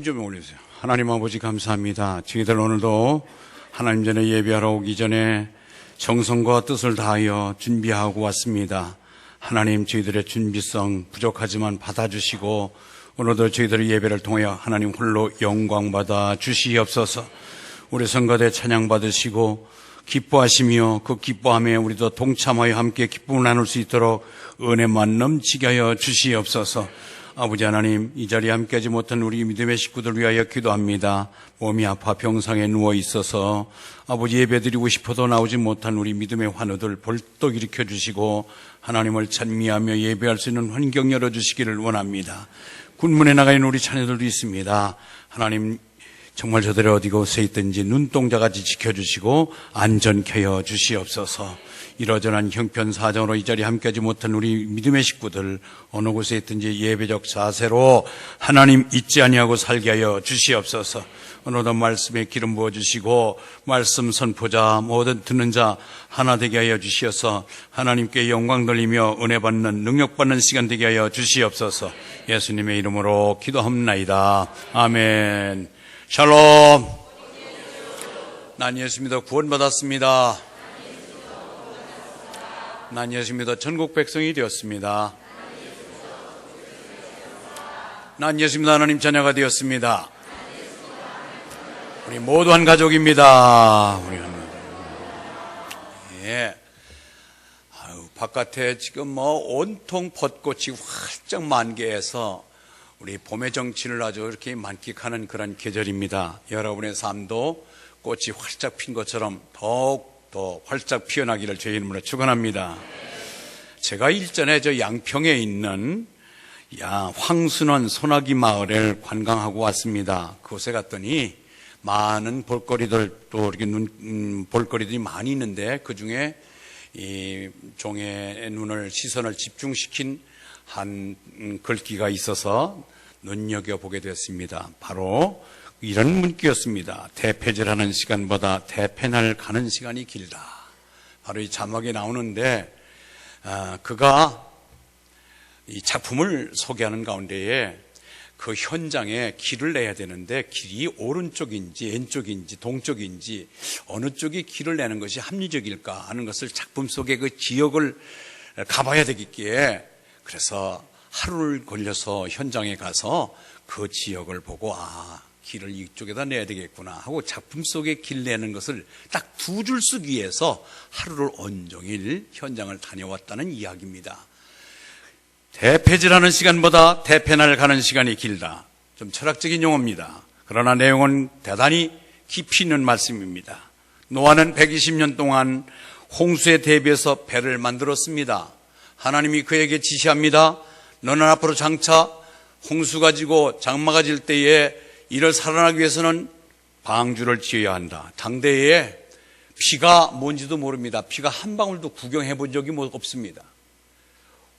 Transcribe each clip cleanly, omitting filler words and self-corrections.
좀 올려주세요. 하나님 아버지 감사합니다. 저희들 오늘도 하나님 전에 예배하러 오기 전에 정성과 뜻을 다하여 준비하고 왔습니다. 하나님, 저희들의 준비성 부족하지만 받아주시고 오늘도 저희들의 예배를 통하여 하나님 홀로 영광 받아 주시옵소서. 우리 성가대 찬양 받으시고 기뻐하시며 그 기뻐함에 우리도 동참하여 함께 기쁨을 나눌 수 있도록 은혜만 넘치게 하여 주시옵소서. 아버지 하나님, 이 자리에 함께하지 못한 우리 믿음의 식구들 위하여 기도합니다. 몸이 아파 병상에 누워 있어서 아버지 예배드리고 싶어도 나오지 못한 우리 믿음의 환우들 벌떡 일으켜 주시고 하나님을 찬미하며 예배할 수 있는 환경 열어주시기를 원합니다. 군문에 나가 있는 우리 자녀들도 있습니다. 하나님, 정말 저들이 어디 곳에 있든지 눈동자같이 지켜주시고 안전케 하여 주시옵소서. 이러저러한 형편사정으로 이 자리에 함께하지 못한 우리 믿음의 식구들 어느 곳에 있든지 예배적 자세로 하나님 잊지 아니하고 살게 하여 주시옵소서. 오늘도 말씀에 기름 부어주시고 말씀 선포자 모든 듣는 자 하나 되게 하여 주시어서 하나님께 영광 돌리며 은혜 받는 능력 받는 시간 되게 하여 주시옵소서. 예수님의 이름으로 기도합나이다. 아멘. 샬롬. 난 예수입니다. 구원받았습니다. 난 예수입니다. 전국 백성이 되었습니다. 난 예수입니다. 하나님 자녀가 되었습니다. 우리 모두 한 가족입니다. 우리 예. 바깥에 지금 온통 벚꽃이 활짝 만개해서 우리 봄의 정취를 아주 이렇게 만끽하는 그런 계절입니다. 여러분의 삶도 꽃이 활짝 핀 것처럼 더욱 더 활짝 피어나기를 주의 이름으로 축원합니다. 제가 일전에 저 양평에 있는 황순원 소나기 마을을 관광하고 왔습니다. 그곳에 갔더니 많은 볼거리들 또 이렇게 볼거리들이 많이 있는데 그 중에 이 종의 시선을 집중시킨 한 글귀가 있어서 눈여겨보게 되었습니다. 바로 이런 문구였습니다. 대패질하는 시간보다 대패날 가는 시간이 길다. 바로 이 자막에 나오는데 그가 이 작품을 소개하는 가운데에 그 현장에 길을 내야 되는데 길이 오른쪽인지 왼쪽인지 동쪽인지 어느 쪽이 길을 내는 것이 합리적일까 하는 것을 작품 속에 그 지역을 가봐야 되겠기에 그래서 하루를 걸려서 현장에 가서 그 지역을 보고 길을 이쪽에다 내야 되겠구나 하고 작품 속에 길 내는 것을 딱 두 줄 쓰기 위해서 하루를 온종일 현장을 다녀왔다는 이야기입니다. 대패질하는 시간보다 대패날 가는 시간이 길다. 좀 철학적인 용어입니다. 그러나 내용은 대단히 깊이 있는 말씀입니다. 노아는 120년 동안 홍수에 대비해서 배를 만들었습니다. 하나님이 그에게 지시합니다. 너는 앞으로 장차 홍수가 지고 장마가 질 때에 이를 살아나기 위해서는 방주를 지어야 한다. 당대에 비가 뭔지도 모릅니다. 비가 한 방울도 구경해 본 적이 없습니다.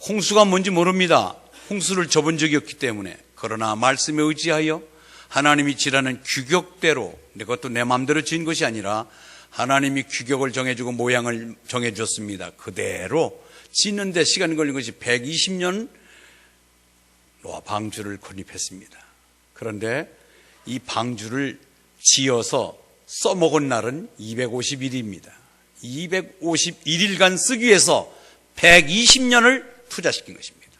홍수가 뭔지 모릅니다. 홍수를 접은 적이 없기 때문에. 그러나 말씀에 의지하여 하나님이 지라는 규격대로, 그것도 내 마음대로 지은 것이 아니라 하나님이 규격을 정해주고 모양을 정해줬습니다. 그대로 짓는데 시간이 걸린 것이 120년 노아 방주를 건립했습니다. 그런데 이 방주를 지어서 써먹은 날은 251일입니다. 251일간 쓰기 위해서 120년을 투자시킨 것입니다.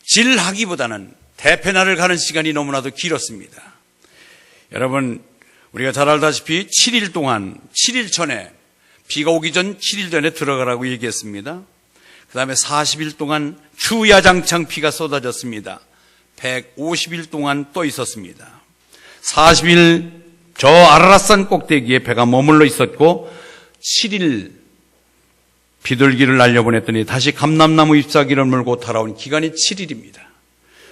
대패질하기보다는 대패날을 가는 시간이 너무나도 길었습니다. 여러분, 우리가 잘 알다시피 7일 동안, 7일 전에 비가 오기 전 7일 전에 들어가라고 얘기했습니다. 그 다음에 40일 동안 주야장창 비가 쏟아졌습니다. 150일 동안 또 있었습니다. 40일 저 아라랏산 꼭대기에 배가 머물러 있었고 7일 비둘기를 날려보냈더니 다시 감람나무 잎사귀를 물고 돌아온 기간이 7일입니다.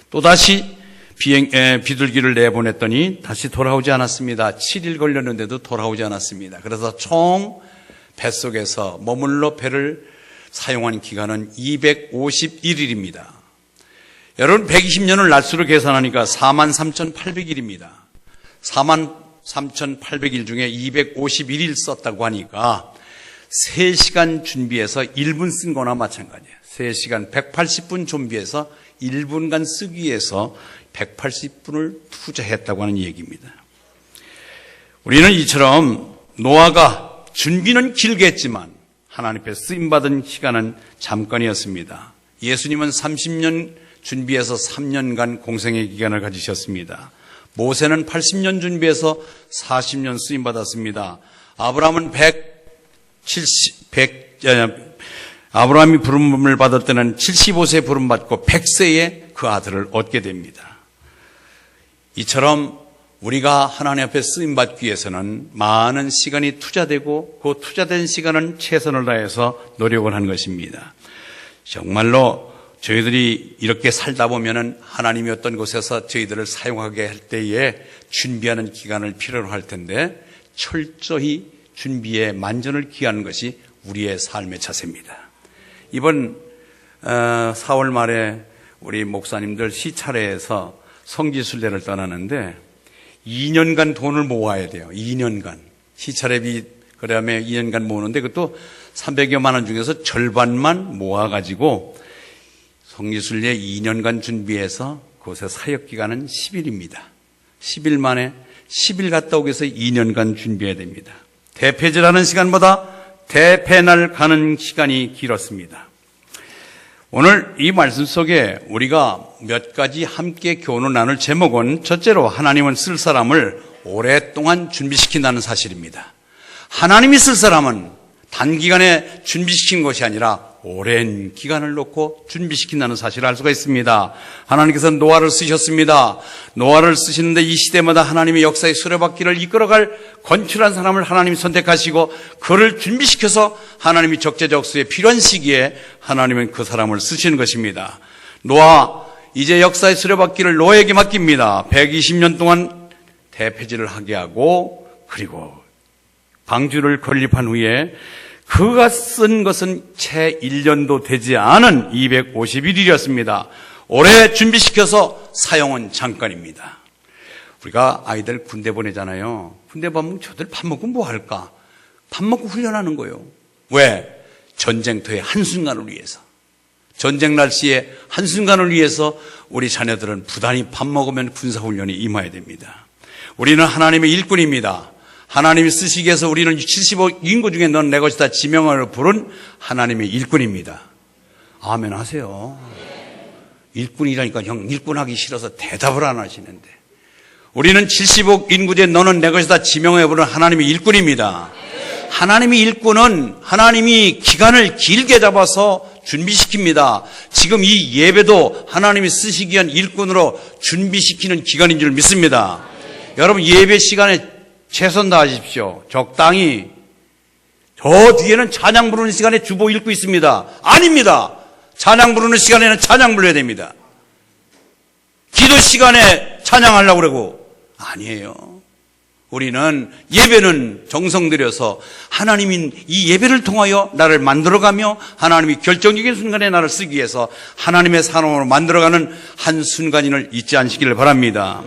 또다시 비둘기를 내보냈더니 다시 돌아오지 않았습니다. 7일 걸렸는데도 돌아오지 않았습니다. 그래서 총 뱃속에서 머물러 배를 사용한 기간은 251일입니다. 여러분 120년을 날수로 계산하니까 43,800일입니다. 43,800일 중에 251일 썼다고 하니까 3시간 준비해서 1분 쓴 거나 마찬가지예요. 3시간 180분 준비해서 1분간 쓰기 위해서 180분을 투자했다고 하는 얘기입니다. 우리는 이처럼 노아가 준비는 길게 했지만 하나님 앞에 쓰임받은 시간은 잠깐이었습니다. 예수님은 30년 준비해서 3년간 공생의 기간을 가지셨습니다. 모세는 80년 준비해서 40년 쓰임받았습니다. 아브라함이 부름을 받을 때는 75세 부름받고 100세에 그 아들을 얻게 됩니다. 이처럼 우리가 하나님 앞에 쓰임받기 위해서는 많은 시간이 투자되고 그 투자된 시간은 최선을 다해서 노력을 한 것입니다. 정말로 저희들이 이렇게 살다 보면은 하나님이 어떤 곳에서 저희들을 사용하게 할 때에 준비하는 기간을 필요로 할 텐데 철저히 준비에 만전을 기하는 것이 우리의 삶의 자세입니다. 이번 4월 말에 우리 목사님들 시차례에서 성지순례를 떠나는데 2년간 돈을 모아야 돼요. 2년간. 시차례비 그다음에 2년간 모으는데 그것도 300여만 원 중에서 절반만 모아가지고 성지순례 2년간 준비해서 그곳에 사역기간은 10일입니다. 10일 만에 10일 갔다 오기 위해서 2년간 준비해야 됩니다. 대패질하는 시간보다 대패날 가는 시간이 길었습니다. 오늘 이 말씀 속에 우리가 몇 가지 함께 교훈을 나눌 제목은 첫째로 하나님은 쓸 사람을 오랫동안 준비시킨다는 사실입니다. 하나님이 쓸 사람은 단기간에 준비시킨 것이 아니라 오랜 기간을 놓고 준비시킨다는 사실을 알 수가 있습니다. 하나님께서 노아를 쓰셨습니다. 노아를 쓰시는데 이 시대마다 하나님의 역사의 수레바퀴를 이끌어갈 건축한 사람을 하나님이 선택하시고 그를 준비시켜서 하나님이 적재적소에 필요한 시기에 하나님은 그 사람을 쓰시는 것입니다. 노아, 이제 역사의 수레바퀴를 노아에게 맡깁니다. 120년 동안 대폐질을 하게 하고 그리고 방주를 건립한 후에 그가 쓴 것은 채 1년도 되지 않은 251일이었습니다. 오래 준비시켜서 사용은 잠깐입니다. 우리가 아이들 군대 보내잖아요. 군대 보면 저들 밥 먹고 뭐 할까? 밥 먹고 훈련하는 거예요. 왜? 전쟁터의 한순간을 위해서. 전쟁 날씨에 한순간을 위해서 우리 자녀들은 부단히 밥 먹으면 군사훈련에 임해야 됩니다. 우리는 하나님의 일꾼입니다. 하나님이 쓰시기 위해서 우리는 70억 인구 중에 넌 내 것이다 지명을 부른 하나님의 일꾼입니다. 아멘 하세요. 일꾼이라니까 형 일꾼하기 싫어서 대답을 안 하시는데 우리는 70억 인구 중에 너는 내 것이다 지명을 부른 하나님의 일꾼입니다. 하나님의 일꾼은 하나님이 기간을 길게 잡아서 준비시킵니다. 지금 이 예배도 하나님이 쓰시기 위한 일꾼으로 준비시키는 기간인 줄 믿습니다. 여러분 예배 시간에 최선 다하십시오. 적당히. 저 뒤에는 찬양 부르는 시간에 주보 읽고 있습니다. 아닙니다. 찬양 부르는 시간에는 찬양 불러야 됩니다. 기도 시간에 찬양하려고 그러고 아니에요. 우리는 예배는 정성 들여서 하나님이 이 예배를 통하여 나를 만들어가며 하나님이 결정적인 순간에 나를 쓰기 위해서 하나님의 사람으로 만들어가는 한 순간인을 잊지 않으시기를 바랍니다.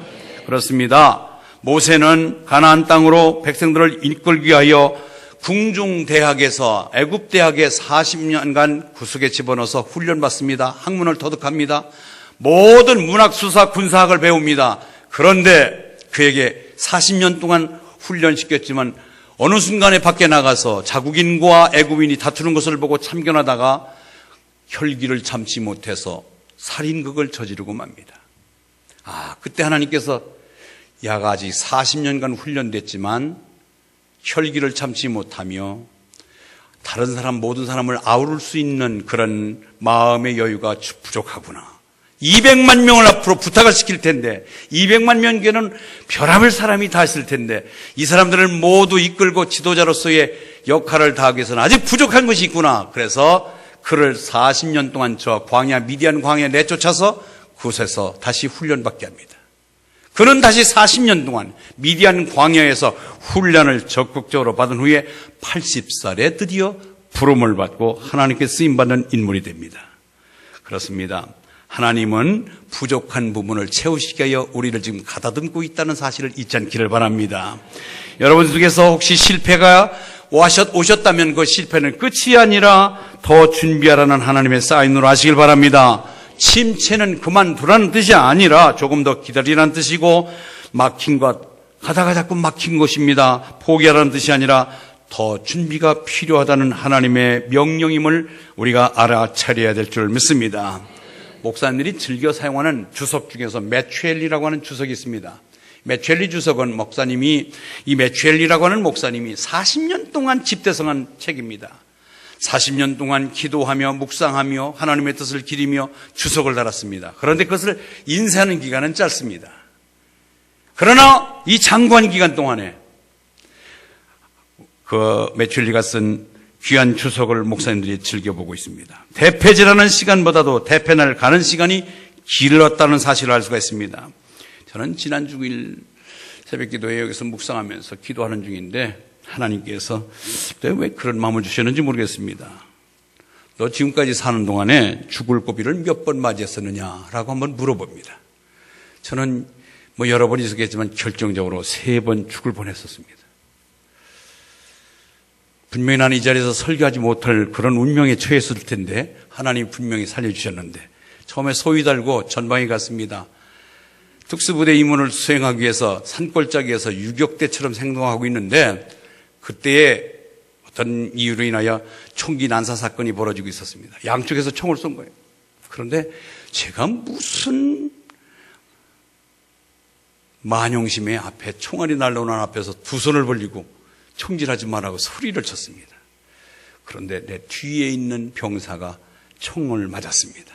그렇습니다. 모세는 가나안 땅으로 백성들을 이끌기 위하여 궁중대학에서 애굽대학에 40년간 구석에 집어넣어서 훈련받습니다. 학문을 터득합니다. 모든 문학, 수사, 군사학을 배웁니다. 그런데 그에게 40년 동안 훈련시켰지만 어느 순간에 밖에 나가서 자국인과 애굽인이 다투는 것을 보고 참견하다가 혈기를 참지 못해서 살인극을 저지르고 맙니다. 그때 하나님께서 야가 아직 40년간 훈련됐지만 혈기를 참지 못하며 다른 사람 모든 사람을 아우를 수 있는 그런 마음의 여유가 부족하구나. 200만 명을 앞으로 부탁을 시킬 텐데 200만 명께는 별의별 사람이 다 있을 텐데 이 사람들을 모두 이끌고 지도자로서의 역할을 다하기 위해서는 아직 부족한 것이 있구나. 그래서 그를 40년 동안 저 광야 미디안 광야에 내쫓아서 그곳에서 다시 훈련받게 합니다. 그는 다시 40년 동안 미디안 광야에서 훈련을 적극적으로 받은 후에 80살에 드디어 부름을 받고 하나님께 쓰임받는 인물이 됩니다. 그렇습니다. 하나님은 부족한 부분을 채우시기 위하여 우리를 지금 가다듬고 있다는 사실을 잊지 않기를 바랍니다. 여러분 중에서 혹시 실패가 오셨다면 그 실패는 끝이 아니라 더 준비하라는 하나님의 사인으로 하시길 바랍니다. 침체는 그만두라는 뜻이 아니라 조금 더 기다리라는 뜻이고, 막힌 것, 가다가 자꾸 막힌 것입니다. 포기하라는 뜻이 아니라 더 준비가 필요하다는 하나님의 명령임을 우리가 알아차려야 될 줄 믿습니다. 목사님들이 즐겨 사용하는 주석 중에서 매추엘리라고 하는 주석이 있습니다. 매추엘리 주석은 이 매추엘리라고 하는 목사님이 40년 동안 집대성한 책입니다. 40년 동안 기도하며 묵상하며 하나님의 뜻을 기리며 주석을 달았습니다. 그런데 그것을 인쇄하는 기간은 짧습니다. 그러나 이 장관 기간 동안에 그 매추엘리가 쓴 귀한 주석을 목사님들이 즐겨보고 있습니다. 대패지라는 시간보다도 대패날 가는 시간이 길었다는 사실을 알 수가 있습니다. 저는 지난 주일 새벽기도에 여기서 묵상하면서 기도하는 중인데 하나님께서 왜 그런 마음을 주셨는지 모르겠습니다. 너 지금까지 사는 동안에 죽을 고비를 몇 번 맞이했었느냐라고 한번 물어봅니다. 저는 여러 번 있었겠지만 결정적으로 3번 죽을 뻔했었습니다. 분명히 나는 이 자리에서 설교하지 못할 그런 운명에 처했을 텐데 하나님 분명히 살려주셨는데, 처음에 소위 달고 전방에 갔습니다. 특수부대 임무를 수행하기 위해서 산골짜기에서 유격대처럼 행동하고 있는데, 그때에 어떤 이유로 인하여 총기 난사 사건이 벌어지고 있었습니다. 양쪽에서 총을 쏜 거예요. 그런데 제가 무슨 만용심에 앞에 총알이 날라오는 앞에서 두 손을 벌리고 총질하지 말라고 소리를 쳤습니다. 그런데 내 뒤에 있는 병사가 총을 맞았습니다.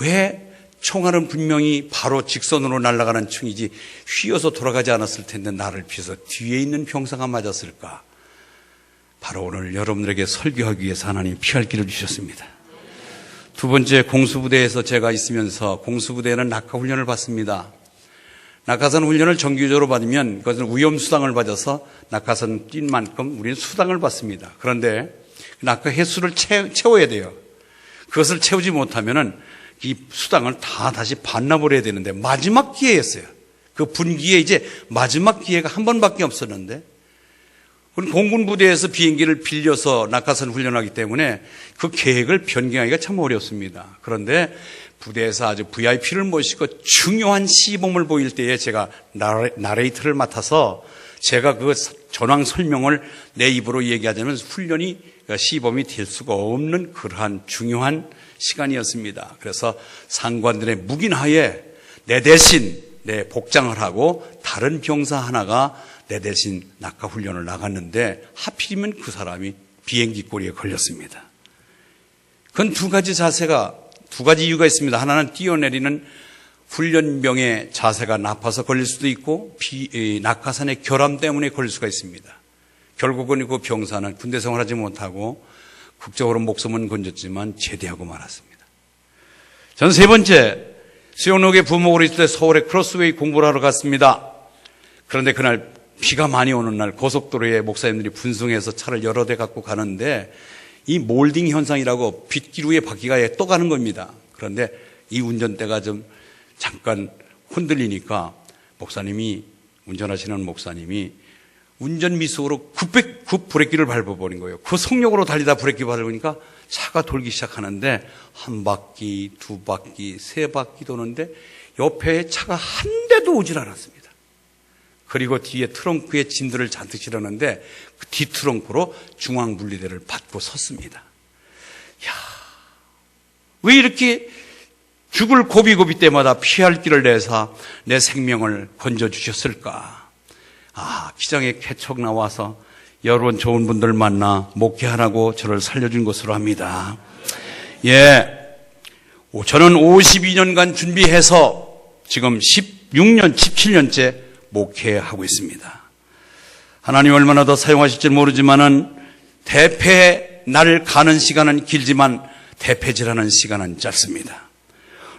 왜 총알은 분명히 바로 직선으로 날아가는 총이지 휘어서 돌아가지 않았을 텐데 나를 피해서 뒤에 있는 병사가 맞았을까? 바로 오늘 여러분들에게 설교하기 위해서 하나님 피할 길을 주셨습니다. 두 번째, 공수부대에서 제가 있으면서 공수부대에는 낙하훈련을 받습니다. 낙하산 훈련을 정규적으로 받으면 그것은 위험수당을 받아서 낙하산 뛴 만큼 우리는 수당을 받습니다. 그런데 낙하 횟수를 채워야 돼요. 그것을 채우지 못하면은 이 수당을 다 다시 반납을 해야 되는데 마지막 기회였어요. 그 분기에 이제 마지막 기회가 한 번밖에 없었는데, 공군 부대에서 비행기를 빌려서 낙하산 훈련하기 때문에 그 계획을 변경하기가 참 어렵습니다. 그런데 부대에서 아주 VIP를 모시고 중요한 시범을 보일 때에 제가 나레이터를 맡아서 제가 그 전황 설명을 내 입으로 얘기하자면 훈련이 시범이 될 수가 없는 그러한 중요한 시간이었습니다. 그래서 상관들의 묵인하에 내 대신 복장을 하고 다른 병사 하나가 내 대신 낙하 훈련을 나갔는데 하필이면 그 사람이 비행기 꼬리에 걸렸습니다. 그건 두 가지 이유가 있습니다. 하나는 뛰어내리는 훈련병의 자세가 나빠서 걸릴 수도 있고 낙하산의 결함 때문에 걸릴 수가 있습니다. 결국은 그 병사는 군대 생활하지 못하고 국적으로 목숨은 건졌지만 제대하고 말았습니다. 저는 세 번째, 수영록의 부목으로 있을 때 서울의 크로스웨이 공부를 하러 갔습니다. 그런데 그날 비가 많이 오는 날 고속도로에 목사님들이 분승해서 차를 여러 대 갖고 가는데 이 몰딩 현상이라고 빗기루에 바퀴가 떠가는 겁니다. 그런데 이 운전대가 좀 잠깐 흔들리니까 운전하시는 목사님이 운전 미숙으로 급 브레이크를 밟아버린 거예요. 그 속력으로 달리다 브레이크 밟으니까 차가 돌기 시작하는데 한 바퀴, 두 바퀴, 세 바퀴 도는데 옆에 차가 한 대도 오질 않았습니다. 그리고 뒤에 트렁크에 짐들을 잔뜩 실었는데 그 뒤 트렁크로 중앙 분리대를 받고 섰습니다. 왜 이렇게 죽을 고비고비 때마다 피할 길을 내서 내 생명을 건져주셨을까? 기장에 개척 나와서 여러분 좋은 분들 만나 목회하라고 저를 살려준 것으로 합니다. 저는 52년간 준비해서 지금 17년째 목회하고 있습니다. 하나님 얼마나 더 사용하실지 모르지만은 대패날 가는 시간은 길지만 대패질하는 시간은 짧습니다.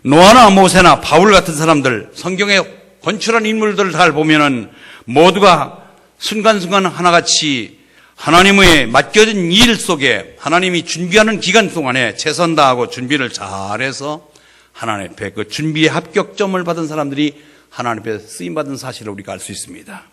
노아나 모세나 바울 같은 사람들, 성경에 건출한 인물들을 잘 보면은 모두가 순간순간 하나같이 하나님의 맡겨진 일 속에 하나님이 준비하는 기간 동안에 최선 다하고 준비를 잘해서 하나님 앞에 그 준비의 합격점을 받은 사람들이 하나님 앞에 쓰임받은 사실을 우리가 알 수 있습니다.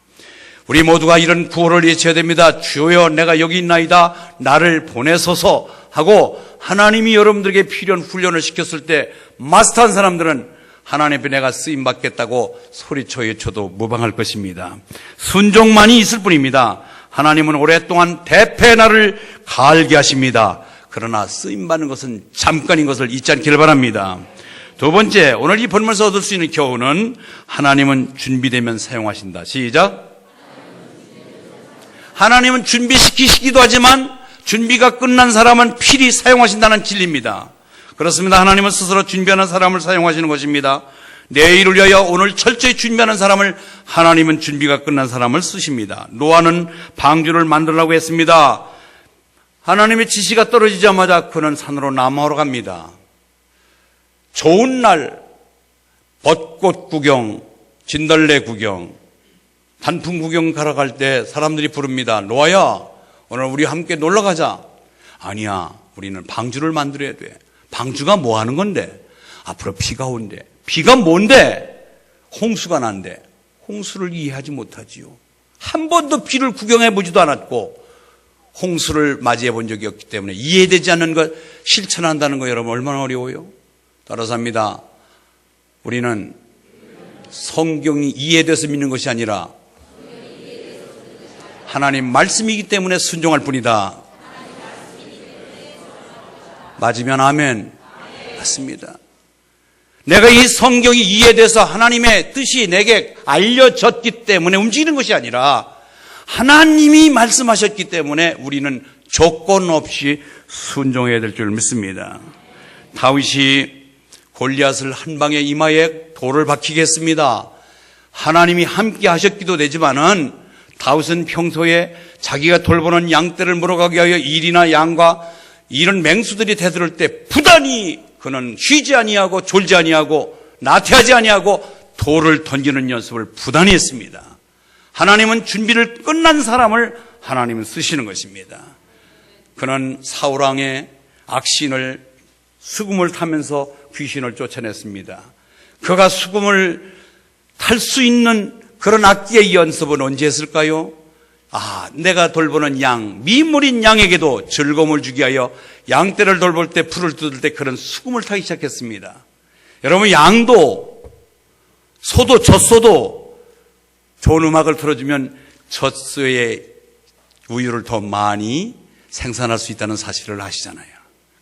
우리 모두가 이런 구호를 외쳐야 됩니다. 주여 내가 여기 있나이다. 나를 보내소서 하고 하나님이 여러분들에게 필요한 훈련을 시켰을 때 마스터한 사람들은 하나님 앞에 내가 쓰임받겠다고 소리쳐 외쳐도 무방할 것입니다. 순종만이 있을 뿐입니다. 하나님은 오랫동안 대패의 날을 갈게 하십니다. 그러나 쓰임받는 것은 잠깐인 것을 잊지 않기를 바랍니다. 두 번째, 오늘 이 본문에서 얻을 수 있는 교훈은 하나님은 준비되면 사용하신다. 시작. 하나님은 준비시키시기도 하지만 준비가 끝난 사람은 필히 사용하신다는 진리입니다. 그렇습니다. 하나님은 스스로 준비하는 사람을 사용하시는 것입니다. 내일을 위하여 오늘 철저히 준비하는 사람을 하나님은 준비가 끝난 사람을 쓰십니다. 노아는 방주를 만들라고 했습니다. 하나님의 지시가 떨어지자마자 그는 산으로 남하러 갑니다. 좋은 날 벚꽃 구경, 진달래 구경, 단풍 구경 가러 갈 때 사람들이 부릅니다. 노아야, 오늘 우리 함께 놀러 가자. 아니야, 우리는 방주를 만들어야 돼. 방주가 뭐 하는 건데? 앞으로 비가 온대. 비가 뭔데? 홍수가 난대. 홍수를 이해하지 못하지요. 한 번도 비를 구경해 보지도 않았고 홍수를 맞이해 본 적이 없기 때문에 이해되지 않는 것 실천한다는 거 여러분 얼마나 어려워요? 따라서 합니다. 우리는 성경이 이해돼서 믿는 것이 아니라 하나님 말씀이기 때문에 순종할 뿐이다. 맞으면 아멘. 맞습니다. 내가 이 성경이 이해돼서 하나님의 뜻이 내게 알려졌기 때문에 움직이는 것이 아니라 하나님이 말씀하셨기 때문에 우리는 조건 없이 순종해야 될 줄 믿습니다. 다윗이 골리앗을 한 방에 이마에 돌을 박히게 했습니다. 하나님이 함께 하셨기도 되지만은 다윗은 평소에 자기가 돌보는 양떼를 물어가게 하여 일이나 양과 이런 맹수들이 대들을 때 부단히 그는 쉬지 아니하고 졸지 아니하고 나태하지 아니하고 돌을 던지는 연습을 부단히 했습니다. 하나님은 준비를 끝난 사람을 하나님은 쓰시는 것입니다. 그는 사울왕의 악신을 수금을 타면서 귀신을 쫓아냈습니다. 그가 수금을 탈 수 있는 그런 악기의 연습은 언제 했을까요? 내가 돌보는 양, 미물인 양에게도 즐거움을 주게 하여 양떼를 돌볼 때 풀을 뜯을 때 그런 수금을 타기 시작했습니다. 여러분, 양도 소도 젖소도 좋은 음악을 틀어주면 젖소의 우유를 더 많이 생산할 수 있다는 사실을 아시잖아요.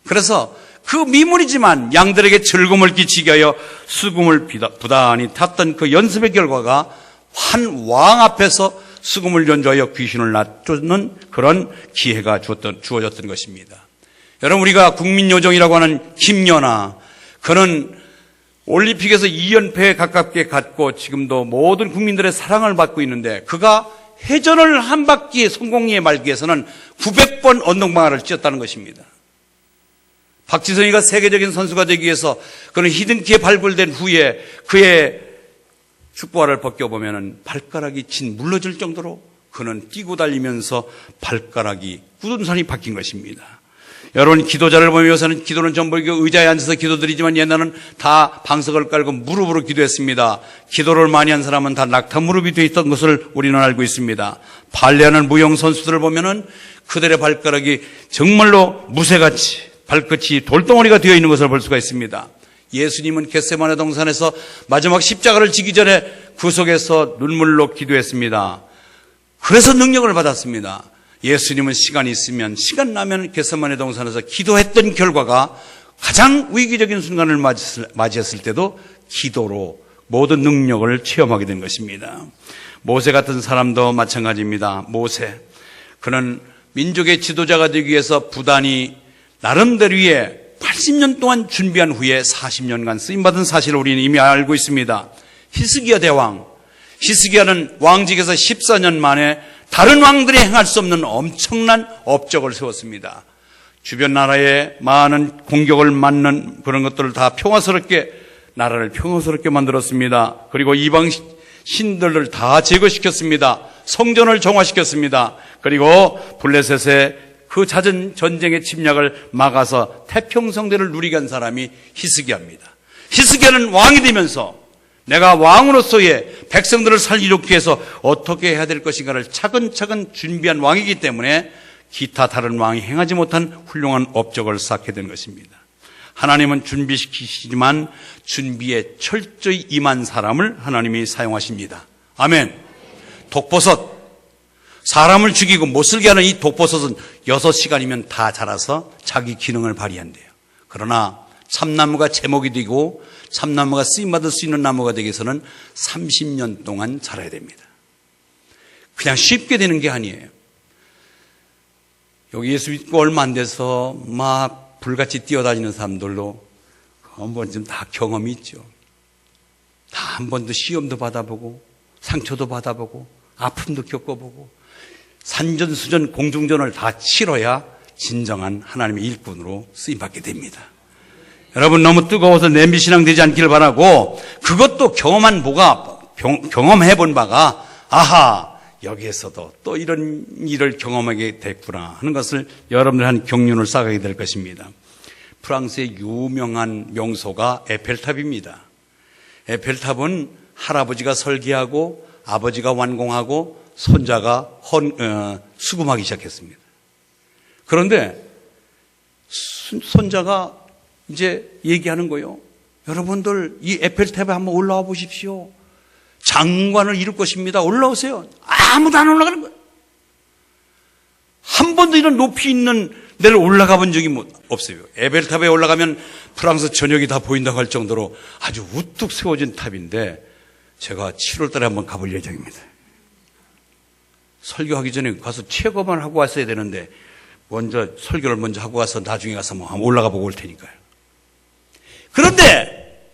그래서 그 미물이지만 양들에게 즐거움을 끼치게 하여 수금을 부단히 탔던 그 연습의 결과가 한 왕 앞에서 수금을 연주하여 귀신을 놔쫓는 그런 기회가 주어졌던 것입니다. 여러분, 우리가 국민요정이라고 하는 김연아, 그는 올림픽에서 2연패에 가깝게 갔고 지금도 모든 국민들의 사랑을 받고 있는데 그가 회전을 한 바퀴 성공리에 말기 위해서는 900번 언덕방아를 찧었다는 것입니다. 박지성이가 세계적인 선수가 되기 위해서 그는 히든키에 발굴된 후에 그의 축구화를 벗겨보면 발가락이 진 물러질 정도로 그는 뛰고 달리면서 발가락이 굳은 산이 바뀐 것입니다. 여러분, 기도자를 보면 요새는 기도는 전부 의자에 앉아서 기도드리지만 옛날은 다 방석을 깔고 무릎으로 기도했습니다. 기도를 많이 한 사람은 다 낙타 무릎이 되어 있던 것을 우리는 알고 있습니다. 발레하는 무용 선수들을 보면은 그들의 발가락이 정말로 무쇠같이 발끝이 돌덩어리가 되어 있는 것을 볼 수가 있습니다. 예수님은 겟세마네 동산에서 마지막 십자가를 지기 전에 구석에서 눈물로 기도했습니다. 그래서 능력을 받았습니다. 예수님은 시간이 있으면 시간 나면 겟세마네 동산에서 기도했던 결과가 가장 위기적인 순간을 맞이했을 때도 기도로 모든 능력을 체험하게 된 것입니다. 모세 같은 사람도 마찬가지입니다. 모세, 그는 민족의 지도자가 되기 위해서 부단히 나름대로의 80년 동안 준비한 후에 40년간 쓰임받은 사실을 우리는 이미 알고 있습니다. 히스기야 대왕, 히스기야는 왕직에서 14년 만에 다른 왕들이 행할 수 없는 엄청난 업적을 세웠습니다. 주변 나라에 많은 공격을 맞는 그런 것들을 다 나라를 평화스럽게 만들었습니다. 그리고 이방 신들을 다 제거시켰습니다. 성전을 정화시켰습니다. 그리고 블레셋의 그 잦은 전쟁의 침략을 막아서 태평성대를 누리게 한 사람이 히스기야입니다. 히스기야는 왕이 되면서 내가 왕으로서의 백성들을 살리기 위해서 어떻게 해야 될 것인가를 차근차근 준비한 왕이기 때문에 기타 다른 왕이 행하지 못한 훌륭한 업적을 쌓게 된 것입니다. 하나님은 준비시키시지만 준비에 철저히 임한 사람을 하나님이 사용하십니다. 아멘. 독버섯, 사람을 죽이고 못살게 하는 이 독버섯은 6시간이면 다 자라서 자기 기능을 발휘한대요. 그러나 참나무가 제목이 되고 참나무가 쓰임받을 수 있는 나무가 되기 위해서는 30년 동안 자라야 됩니다. 그냥 쉽게 되는 게 아니에요. 여기 예수 믿고 얼마 안 돼서 막 불같이 뛰어다니는 사람들도 한 번쯤 다 경험이 있죠. 다 한 번도 시험도 받아보고 상처도 받아보고 아픔도 겪어보고 산전수전 공중전을 다 치러야 진정한 하나님의 일꾼으로 쓰임받게 됩니다. 여러분, 너무 뜨거워서 냄비신앙 되지 않기를 바라고, 그것도 경험해본 바가 아하, 여기에서도 또 이런 일을 경험하게 됐구나 하는 것을 여러분들 한 경륜을 쌓게 될 것입니다. 프랑스의 유명한 명소가 에펠탑입니다. 에펠탑은 할아버지가 설계하고 아버지가 완공하고 손자가 수금하기 시작했습니다. 그런데 손자가 이제 얘기하는 거예요. 여러분들 이 에펠탑에 한번 올라와 보십시오. 장관을 이룰 것입니다. 올라오세요. 아무도 안 올라가는 거예요. 한 번도 이런 높이 있는 데를 올라가 본 적이 없어요. 에펠탑에 올라가면 프랑스 전역이 다 보인다고 할 정도로 아주 우뚝 세워진 탑인데 제가 7월 달에 한번 가볼 예정입니다. 설교하기 전에 가서 체험을 하고 왔어야 되는데 설교를 먼저 하고 와서 나중에 가서 한번 올라가 보고 올 테니까요. 그런데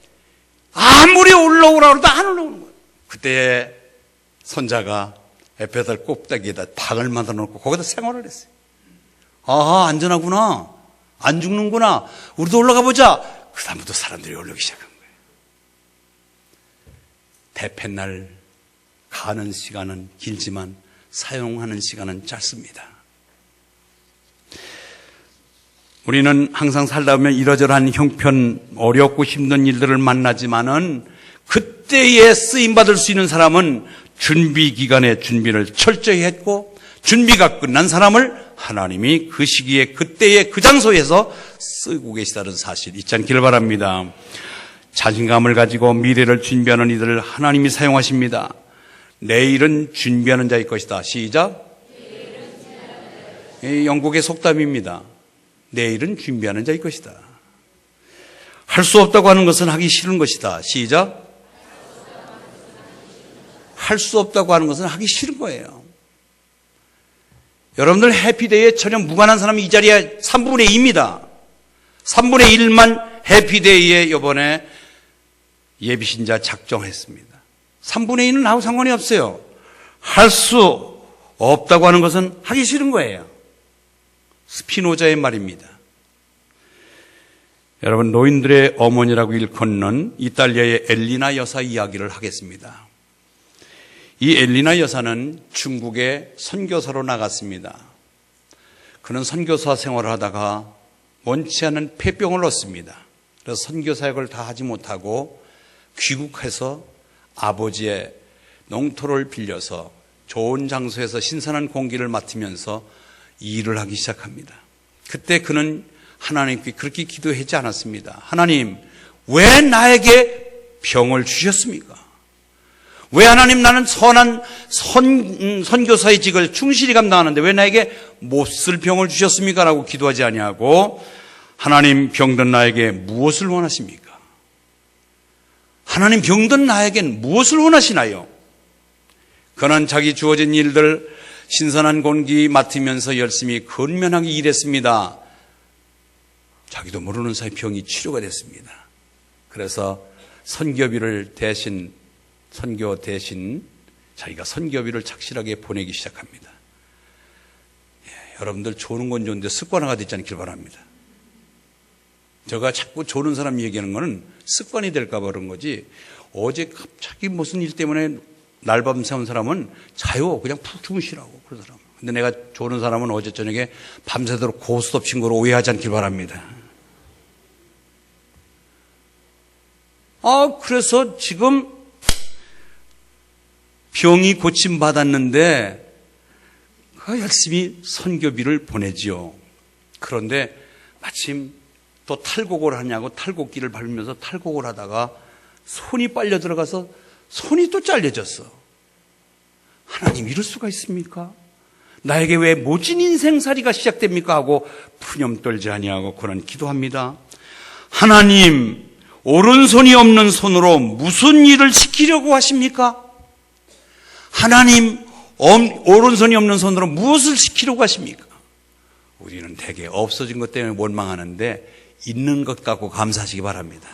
아무리 올라오라고 해도 안 올라오는 거예요. 그때 손자가 에펠탑 꼭대기에다 방을 만들어 놓고 거기다 생활을 했어요. 아하, 안전하구나. 안 죽는구나. 우리도 올라가 보자. 그 다음부터 사람들이 올라오기 시작한 거예요. 대패날 가는 시간은 길지만 사용하는 시간은 짧습니다. 우리는 항상 살다 보면 이러저러한 형편, 어렵고 힘든 일들을 만나지만은 그때에 쓰임받을 수 있는 사람은 준비 기간에 준비를 철저히 했고 준비가 끝난 사람을 하나님이 그 시기에 그때에 그 장소에서 쓰고 계시다는 사실 잊지 않기를 바랍니다. 자신감을 가지고 미래를 준비하는 이들을 하나님이 사용하십니다. 내일은 준비하는 자일 것이다. 시작. 영국의 속담입니다. 내일은 준비하는 자일 것이다. 할 수 없다고 하는 것은 하기 싫은 것이다. 시작. 할 수 없다고 하는 것은 하기 싫은 거예요. 여러분들 해피데이에 전혀 무관한 사람이 이 자리에 3분의 2입니다. 3분의 1만 해피데이에 이번에 예비신자 작정했습니다. 3분의 2는 아무 상관이 없어요. 할 수 없다고 하는 것은 하기 싫은 거예요. 스피노자의 말입니다. 여러분, 노인들의 어머니라고 일컫는 이탈리아의 엘리나 여사 이야기를 하겠습니다. 이 엘리나 여사는 중국에 선교사로 나갔습니다. 그는 선교사 생활을 하다가 원치 않은 폐병을 얻습니다. 그래서 선교사역을 다 하지 못하고 귀국해서 아버지의 농토를 빌려서 좋은 장소에서 신선한 공기를 맡으면서 일을 하기 시작합니다. 그때 그는 하나님께 그렇게 기도하지 않았습니다. 하나님, 왜 나에게 병을 주셨습니까? 왜 하나님, 나는 선한 선교사의 직을 충실히 감당하는데 왜 나에게 못쓸 병을 주셨습니까? 라고 기도하지 아니하고 하나님, 병든 나에게 무엇을 원하십니까? 하나님, 병든 나에겐 무엇을 원하시나요? 그는 자기 주어진 일들 신선한 공기 맡으면서 열심히 근면하게 일했습니다. 자기도 모르는 사이 병이 치료가 됐습니다. 그래서 선교 대신 자기가 선교비를 착실하게 보내기 시작합니다. 여러분들 조는 건 좋은데 습관화가 되지 않길 바랍니다. 제가 자꾸 조는 사람 얘기하는 거는 습관이 될까 봐 그런 거지, 어제 갑자기 무슨 일 때문에 날밤 새운 사람은 자요. 그냥 푹 주무시라고 그런 사람. 근데 내가 조는 사람은 어제 저녁에 밤새도록 고스톱 친 거로 오해하지 않길 바랍니다. 그래서 지금 병이 고침받았는데 열심히 선교비를 보내지요. 그런데 마침 또 탈곡을 하냐고 탈곡기를 밟으면서 탈곡을 하다가 손이 빨려 들어가서 손이 또 잘려졌어. 하나님, 이럴 수가 있습니까? 나에게 왜 모진 인생살이가 시작됩니까? 하고 푸념 떨지 아니하고 그는 기도합니다. 하나님, 오른손이 없는 손으로 무슨 일을 시키려고 하십니까? 하나님, 오른손이 없는 손으로 무엇을 시키려고 하십니까? 우리는 대개 없어진 것 때문에 원망하는데 있는 것 갖고 감사하시기 바랍니다.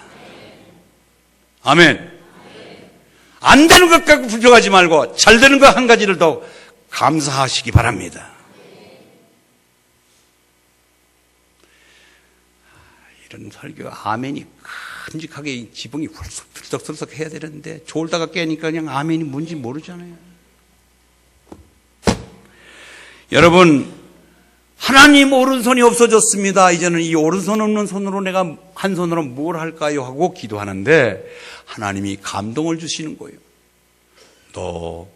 아멘. 안 되는 것 갖고 불평하지 말고 잘 되는 것 한 가지를 더 감사하시기 바랍니다. 이런 설교가 아멘이 큼직하게 지붕이 훌쩍 들썩들썩 해야 되는데 졸다가 깨니까 그냥 아멘이 뭔지 모르잖아요. 여러분, 하나님, 오른손이 없어졌습니다. 이제는 이 오른손 없는 손으로 내가 한 손으로 뭘 할까요? 하고 기도하는데 하나님이 감동을 주시는 거예요. 너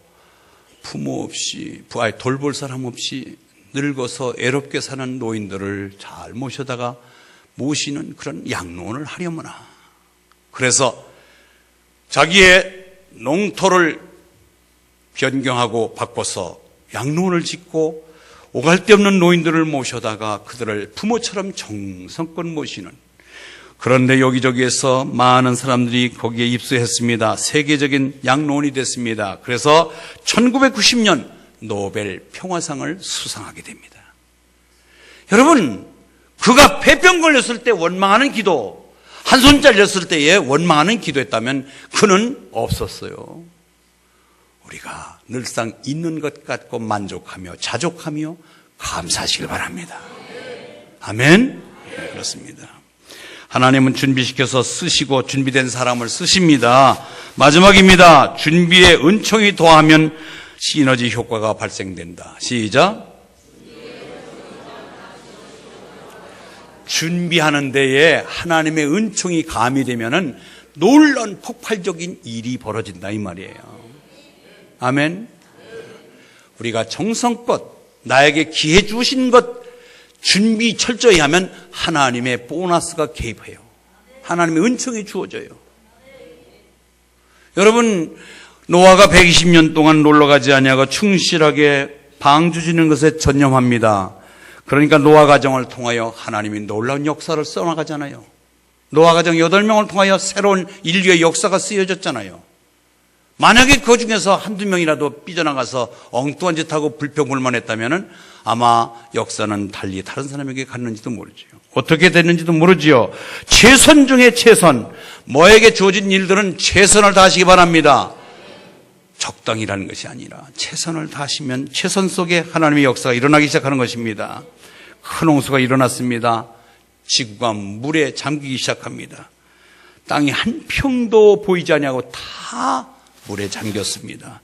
부모 없이, 돌볼 사람 없이 늙어서 애롭게 사는 노인들을 잘 모셔다가 모시는 그런 양로원을 하려무나. 그래서 자기의 농토를 변경하고 바꿔서 양로원을 짓고 오갈 데 없는 노인들을 모셔다가 그들을 부모처럼 정성껏 모시는, 그런데 여기저기에서 많은 사람들이 거기에 입수했습니다. 세계적인 양로원이 됐습니다. 그래서 1990년 노벨 평화상을 수상하게 됩니다. 여러분, 그가 폐병 걸렸을 때 원망하는 기도, 한 손 잘렸을 때에 원망하는 기도했다면 그는 없었어요. 우리가 늘상 있는 것 갖고 만족하며 자족하며 감사하시길 바랍니다. 아멘? 네, 그렇습니다. 하나님은 준비시켜서 쓰시고 준비된 사람을 쓰십니다. 마지막입니다. 준비에 은총이 더하면 시너지 효과가 발생된다. 시작. 준비하는 데에 하나님의 은총이 가미되면은 놀라운 폭발적인 일이 벌어진다 이 말이에요. 아멘. 우리가 정성껏 나에게 기회 주신 것 준비 철저히 하면 하나님의 보너스가 개입해요. 하나님의 은총이 주어져요. 여러분, 노아가 120년 동안 놀러가지 아니하고 충실하게 방주 지는 것에 전념합니다. 그러니까 노아 가정을 통하여 하나님이 놀라운 역사를 써나가잖아요. 노아 가정 8명을 통하여 새로운 인류의 역사가 쓰여졌잖아요. 만약에 그 중에서 한두 명이라도 삐져나가서 엉뚱한 짓 하고 불평불만했다면 아마 역사는 달리 다른 사람에게 갔는지도 모르죠. 어떻게 됐는지도 모르지요. 최선 중에 최선, 뭐에게 주어진 일들은 최선을 다하시기 바랍니다. 적당이라는 것이 아니라 최선을 다하시면 최선 속에 하나님의 역사가 일어나기 시작하는 것입니다. 큰 홍수가 일어났습니다. 지구가 물에 잠기기 시작합니다. 땅이 한 평도 보이지 아니하고 다 물에 잠겼습니다.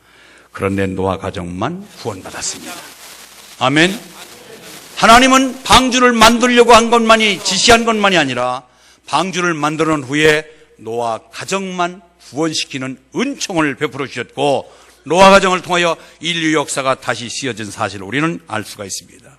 그런데 노아 가정만 구원받았습니다. 아멘. 하나님은 방주를 만들려고 한 것만이, 지시한 것만이 아니라 방주를 만드는 후에 노아 가정만 구원시키는 은총을 베풀어 주셨고, 노아 가정을 통하여 인류 역사가 다시 씌어진 사실을 우리는 알 수가 있습니다.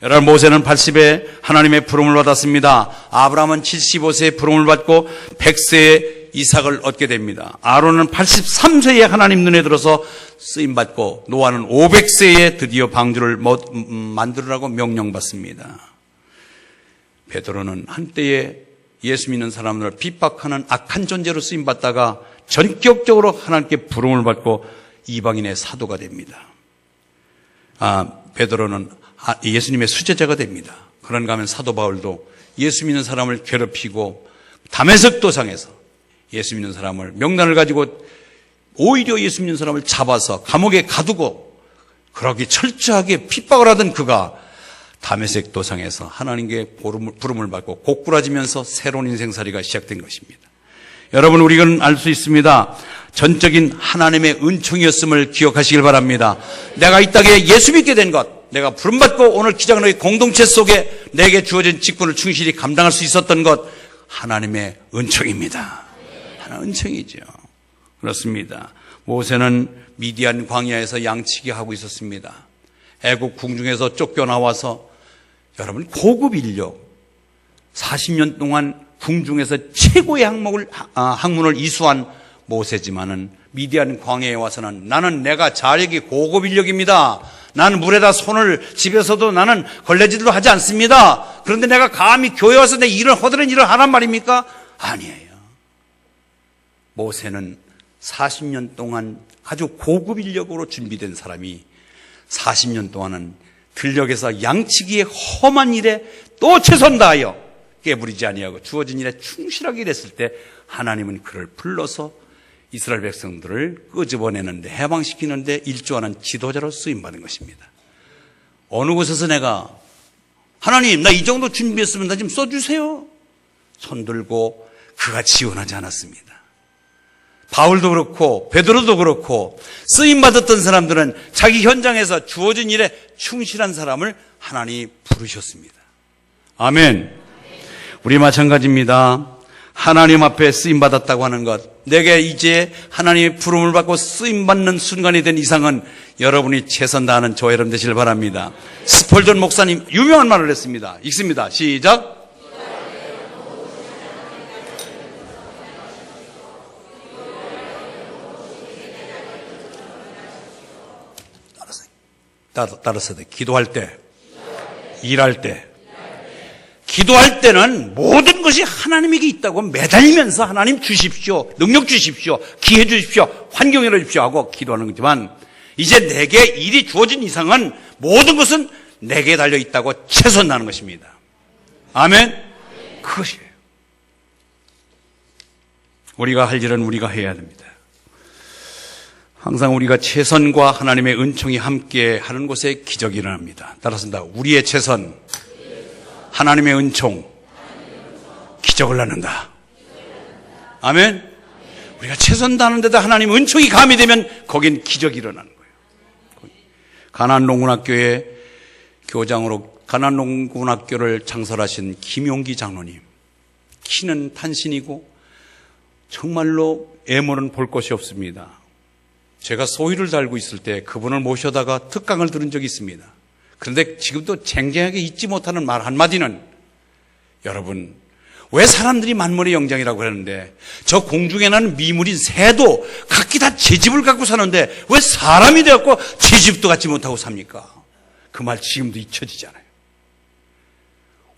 여러분, 모세는 80에 하나님의 부름을 받았습니다. 아브라함은 75세에 부름을 받고 100세에 이삭을 얻게 됩니다. 아론은 83세에 하나님 눈에 들어서 쓰임받고, 노아는 500세에 드디어 방주를 만들으라고 명령받습니다. 베드로는 한때에 예수 믿는 사람들을 핍박하는 악한 존재로 쓰임받다가 전격적으로 하나님께 부름을 받고 이방인의 사도가 됩니다. 베드로는 예수님의 수제자가 됩니다. 그런가 하면 사도 바울도 예수 믿는 사람을 괴롭히고 다메섹 도상에서 예수 믿는 사람을, 명단을 가지고 오히려 예수 믿는 사람을 잡아서 감옥에 가두고 그렇게 철저하게 핍박을 하던 그가 다메섹 도상에서 하나님께 부름을 받고 고꾸라지면서 새로운 인생살이가 시작된 것입니다. 여러분, 우리는 알 수 있습니다. 전적인 하나님의 은총이었음을 기억하시길 바랍니다. 내가 이 땅에 예수 믿게 된 것, 내가 부름받고 오늘 기장로의 공동체 속에 내게 주어진 직분을 충실히 감당할 수 있었던 것, 하나님의 은총입니다. 하나님의 은총이죠. 그렇습니다. 모세는 미디안 광야에서 양치기 하고 있었습니다. 애국 궁중에서 쫓겨나와서 여러분 고급 인력 40년 동안 궁중에서 최고의 학문을 이수한 모세지만은 미디안 광야에 와서는 나는 내가 자력이 고급 인력입니다. 나는 물에다 손을 집에서도 나는 걸레질도 하지 않습니다. 그런데 내가 감히 교회 와서 내 일을 허드렛 일을 하란 말입니까? 아니에요. 모세는 40년 동안 아주 고급 인력으로 준비된 사람이 40년 동안은 들녘에서 양치기의 험한 일에 또 최선 다하여 깨부리지 아니하고 주어진 일에 충실하게 일했을 때 하나님은 그를 불러서 이스라엘 백성들을 끄집어내는데 해방시키는데 일조하는 지도자로 쓰임받은 것입니다. 어느 곳에서 내가 하나님 나 이 정도 준비했으면 나 좀 써주세요 손 들고 그가 지원하지 않았습니다. 바울도 그렇고 베드로도 그렇고 쓰임받았던 사람들은 자기 현장에서 주어진 일에 충실한 사람을 하나님이 부르셨습니다. 아멘. 우리 마찬가지입니다. 하나님 앞에 쓰임받았다고 하는 것, 내게 이제 하나님의 부름을 받고 쓰임받는 순간이 된 이상은 여러분이 최선 다하는 저 여러분 되시길 바랍니다. 스펄전 목사님 유명한 말을 했습니다. 읽습니다. 시작. 따라서 기도할 때, 일할 때, 기도할 때는 모든 것이 하나님에게 있다고 매달리면서 하나님 주십시오, 능력 주십시오, 기회 주십시오, 환경 열어주십시오 하고 기도하는 거지만 이제 내게 일이 주어진 이상은 모든 것은 내게 달려있다고 최선 다하는 것입니다. 아멘? 그것이에요. 우리가 할 일은 우리가 해야 됩니다. 항상 우리가 최선과 하나님의 은총이 함께 하는 곳에 기적이 일어납니다. 따라서 우리의 최선, 하나님의 은총, 기적을 낳는다. 아멘? 우리가 최선 다하는 데다 하나님의 은총이 가미되면 거긴 기적이 일어나는 거예요. 가나안농군학교의 교장으로 가나안농군학교를 창설하신 김용기 장로님, 키는 탄신이고 정말로 애모는 볼 것이 없습니다. 제가 소위를 달고 있을 때 그분을 모셔다가 특강을 들은 적이 있습니다. 그런데 지금도 쟁쟁하게 잊지 못하는 말 한마디는, 여러분 왜 사람들이 만물의 영장이라고 하는데 저 공중에 나는 미물인 새도 각기 다 제 집을 갖고 사는데 왜 사람이 되었고 제 집도 갖지 못하고 삽니까? 그 말 지금도 잊혀지잖아요.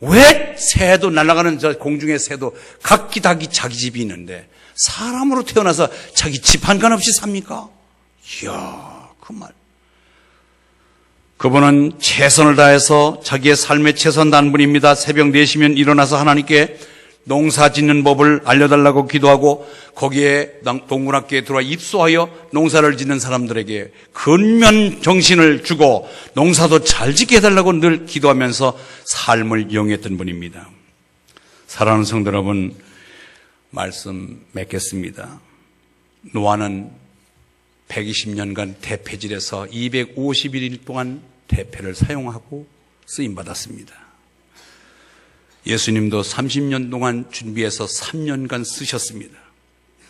왜 새도 날아가는 저 공중의 새도 각기 다 자기 집이 있는데 사람으로 태어나서 자기 집 한 간 없이 삽니까? 이야, 그 말. 그분은 최선을 다해서 자기의 삶에 최선 다한 분입니다. 새벽 4시면 일어나서 하나님께 농사 짓는 법을 알려달라고 기도하고 거기에 동문학교에 들어와 입소하여 농사를 짓는 사람들에게 근면 정신을 주고 농사도 잘 짓게 해달라고 늘 기도하면서 삶을 영위했던 분입니다. 사랑하는 성도 여러분, 말씀 맺겠습니다. 노아는 120년간 대패질에서 251일 동안 대패를 사용하고 쓰임받았습니다. 예수님도 30년 동안 준비해서 3년간 쓰셨습니다.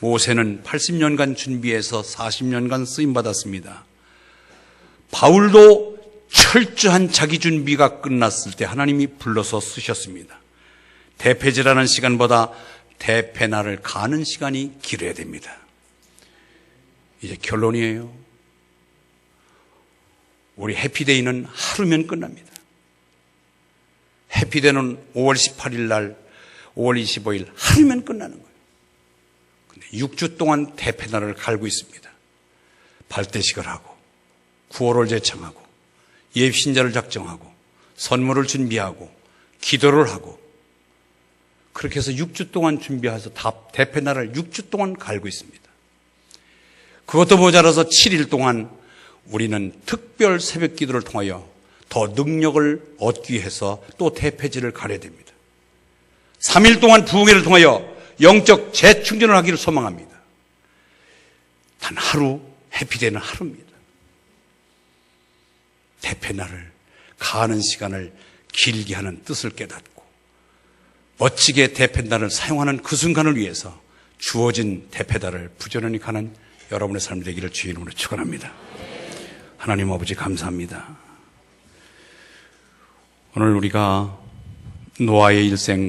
모세는 80년간 준비해서 40년간 쓰임받았습니다. 바울도 철저한 자기 준비가 끝났을 때 하나님이 불러서 쓰셨습니다. 대패질하는 시간보다 대패날을 가는 시간이 길어야 됩니다. 이제 결론이에요. 우리 해피데이는 하루면 끝납니다. 해피데이는 5월 18일 날, 5월 25일 하루면 끝나는 거예요. 근데 6주 동안 대패날을 갈고 있습니다. 발대식을 하고, 구호를 제청하고, 예비신자를 작정하고, 선물을 준비하고, 기도를 하고, 그렇게 해서 6주 동안 준비해서 대패날을 6주 동안 갈고 있습니다. 그것도 모자라서 7일 동안 우리는 특별 새벽 기도를 통하여 더 능력을 얻기 위해서 또 대패질을 가려야 됩니다. 3일 동안 부흥회를 통하여 영적 재충전을 하기를 소망합니다. 단 하루, 해피데이는 하루입니다. 대패날을 가는 시간을 길게 하는 뜻을 깨닫고 멋지게 대패날을 사용하는 그 순간을 위해서 주어진 대패날을 부지런히 가는 여러분의 삶이 되기를 주의 이름으로 축원합니다. 하나님 아버지 감사합니다. 오늘 우리가 노아의 일생과